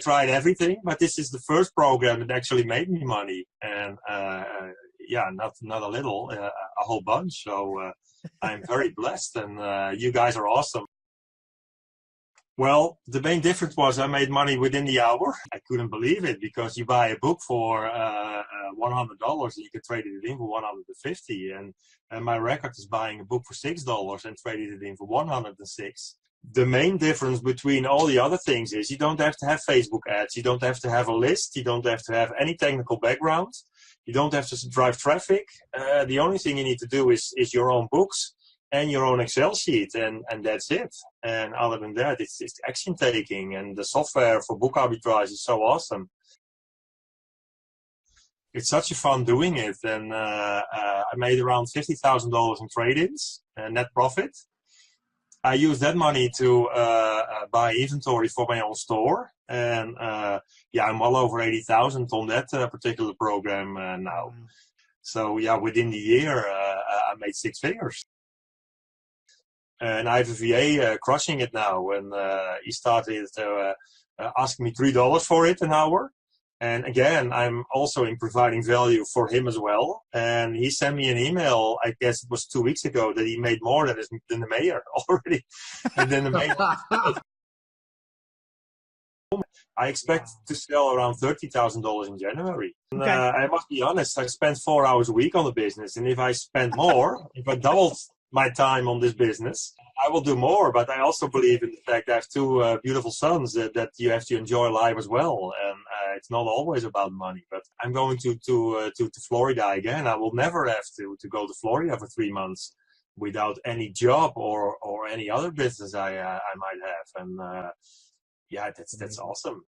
tried everything, but this is the first program that actually made me money. And yeah, not a little, a whole bunch. So I'm very blessed, and you guys are awesome. Well, the main difference was I made money within the hour. I couldn't believe it, because you buy a book for $100 and you can trade it in for $150. And my record is buying a book for $6 and trading it in for $106. The main difference between all the other things is you don't have to have Facebook ads. You don't have to have a list. You don't have to have any technical background. You don't have to drive traffic. The only thing you need to do is your own books and your own Excel sheet, and that's it. And other than that, it's action taking, and the software for book arbitrage is so awesome. It's such a fun doing it, and I made around $50,000 in trade-ins and net profit. I used that money to buy inventory for my own store, and yeah, I'm well over 80,000 on that particular program now. So yeah, within the year, I made 6 figures. And I have a VA crushing it now, and he started asking me $3 for it an hour. And again, I'm also in providing value for him as well. And he sent me an email, I guess it was 2 weeks ago, that he made more than the mayor already. And then the mayor. I expect to sell around $30,000 in January. And, okay. I must be honest, I spend 4 hours a week on the business. And if I spend more, if I doubled my time on this business, I will do more. But I also believe in the fact that I have 2 beautiful sons that you have to enjoy life as well. And it's not always about money. But I'm going to Florida again. I will never have to go to Florida for 3 months without any job or any other business I might have. And yeah, that's awesome.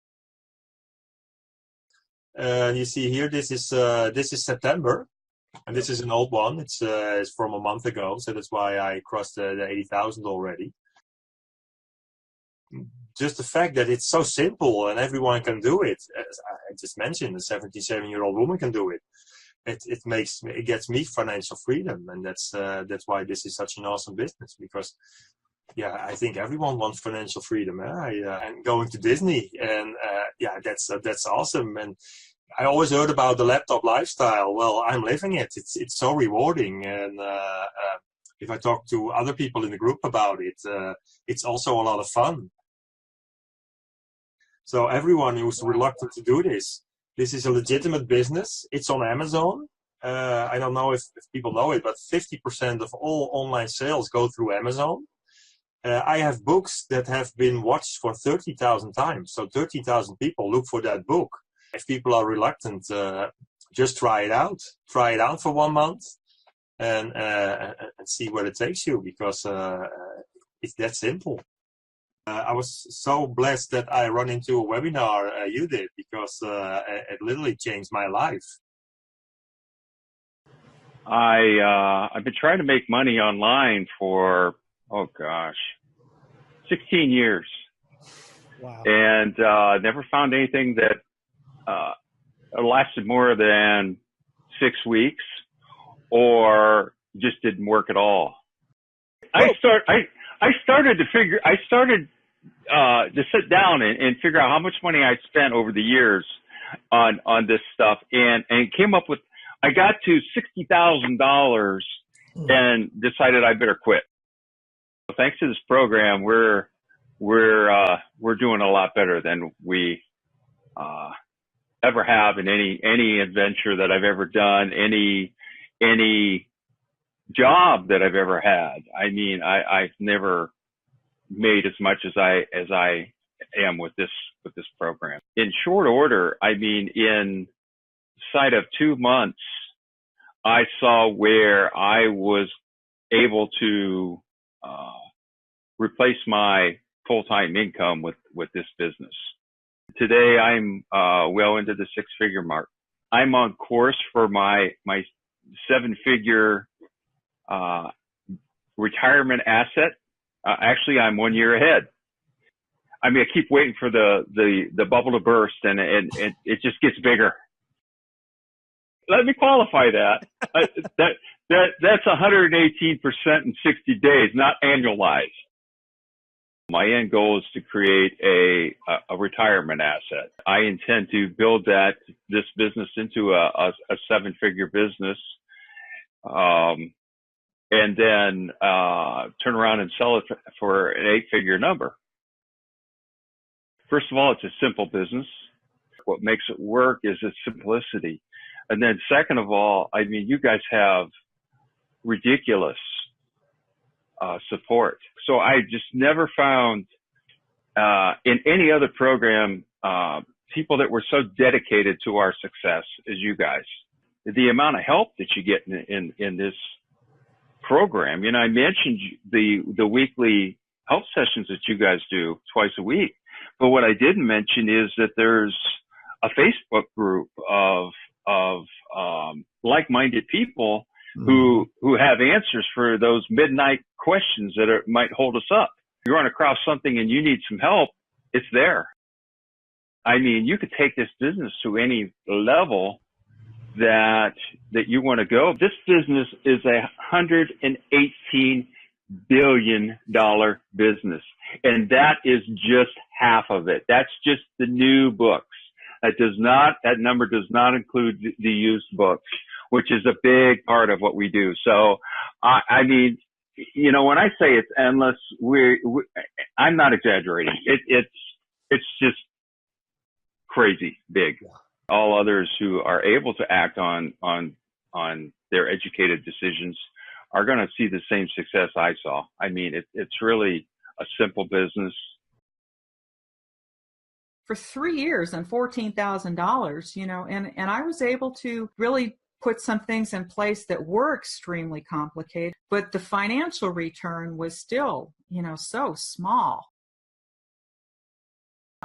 You see here, this is September. And this is an old one. It's from a month ago, so that's why I crossed the 80,000 already. Just the fact that it's so simple and everyone can do it. As I just mentioned, a 77-year-old woman can do it. It gets me financial freedom, and that's why this is such an awesome business. Because yeah, I think everyone wants financial freedom. And going to Disney, and yeah, that's awesome. And I always heard about the laptop lifestyle. Well, I'm living it. It's so rewarding. And if I talk to other people in the group about it, it's also a lot of fun. So everyone who's reluctant to do this is a legitimate business. It's on Amazon. I don't know if people know it, but 50% of all online sales go through Amazon. I have books that have been watched for 30,000 times. So 30,000 people look for that book. If people are reluctant, just try it out. Try it out for 1 month and see where it takes you, because it's that simple. I was so blessed that I run into a webinar you did, because it literally changed my life. I've been trying to make money online for, 16 years. Wow. And never found anything that lasted more than 6 weeks, or just didn't work at all. I started to sit down and figure out how much money I spent over the years on this stuff, and came up with, I got to $60,000 and decided I better quit. Thanks to this program, we're doing a lot better than we ever have in any adventure that I've ever done, any job that I've ever had. I mean, I've never made as much as I am with this program. In short order, I mean, inside of 2 months, I saw where I was able to replace my full-time income with this business. Today, I'm well into the 6-figure mark. I'm on course for my 7-figure retirement asset. Actually, I'm 1 year ahead. I mean, I keep waiting for the bubble to burst, and it just gets bigger. Let me qualify that. That's 118% in 60 days, not annualized. My end goal is to create a retirement asset. I intend to build this business into a seven-figure business, and then turn around and sell it for an eight-figure number. First of all, it's a simple business. What makes it work is its simplicity. And then second of all, I mean, you guys have ridiculous support. So I just never found in any other program people that were so dedicated to our success as you guys. The amount of help that you get in this program. You know, I mentioned the weekly help sessions that you guys do twice a week. But what I didn't mention is that there's a Facebook group of like-minded people who have answers for those midnight questions that might hold us up. If you run across something and you need some help, it's there. I mean, you could take this business to any level that you want to go. This business is $118 billion business, and that is just half of it. That's just the new books. That number does not include the used books, which is a big part of what we do. So, I mean, you know, when I say it's endless, I'm not exaggerating. It's just crazy big. Yeah. All others who are able to act on their educated decisions are going to see the same success I saw. I mean, it's really a simple business. For 3 years and $14,000, you know, and I was able to really put some things in place that were extremely complicated, but the financial return was still, you know, so small.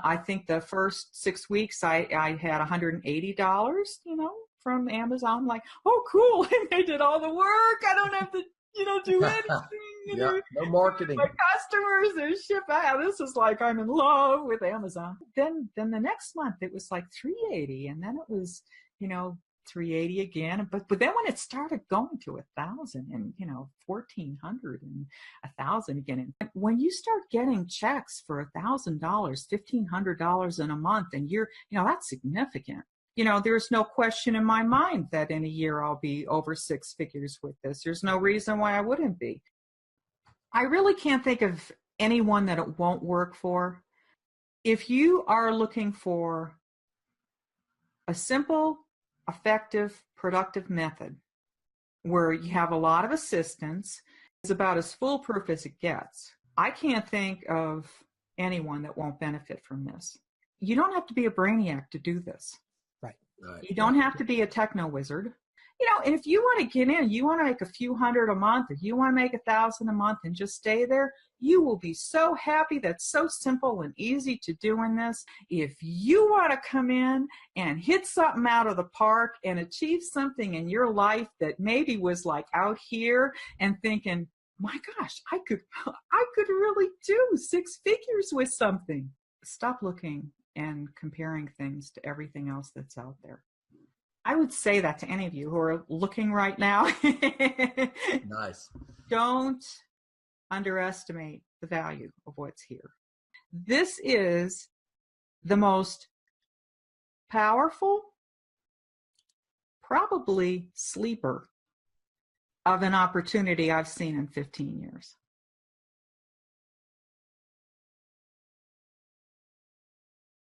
I think the first 6 weeks I had $180, you know, from Amazon. Like, oh, cool. I did all the work. I don't have to, you know, do anything. You know, no marketing. My customers, they ship out. This is like I'm in love with Amazon. Then the next month it was like $380, and then it was, you know, $380 again. But then when it started going to 1,000 and, you know, 1,400 and 1,000 again, and when you start getting checks for $1,000, $1,500 in a month, and you know, that's significant. You know, there's no question in my mind that in a year I'll be over six figures with this. There's no reason why I wouldn't be. I really can't think of anyone that it won't work for. If you are looking for a simple, effective, productive method where you have a lot of assistance, it's about as foolproof as it gets. I can't think of anyone that won't benefit from this. You don't have to be a brainiac to do this. Right. You don't have to be a techno wizard. You know, and if you want to get in, you want to make a few hundred a month, if you want to make 1,000 a month and just stay there, you will be so happy. That's so simple and easy to do in this. If you want to come in and hit something out of the park and achieve something in your life that maybe was like out here and thinking, my gosh, I could really do six figures with something. Stop looking and comparing things to everything else that's out there. I would say that to any of you who are looking right now. Nice. Don't underestimate the value of what's here. This is the most powerful, probably sleeper of an opportunity I've seen in 15 years.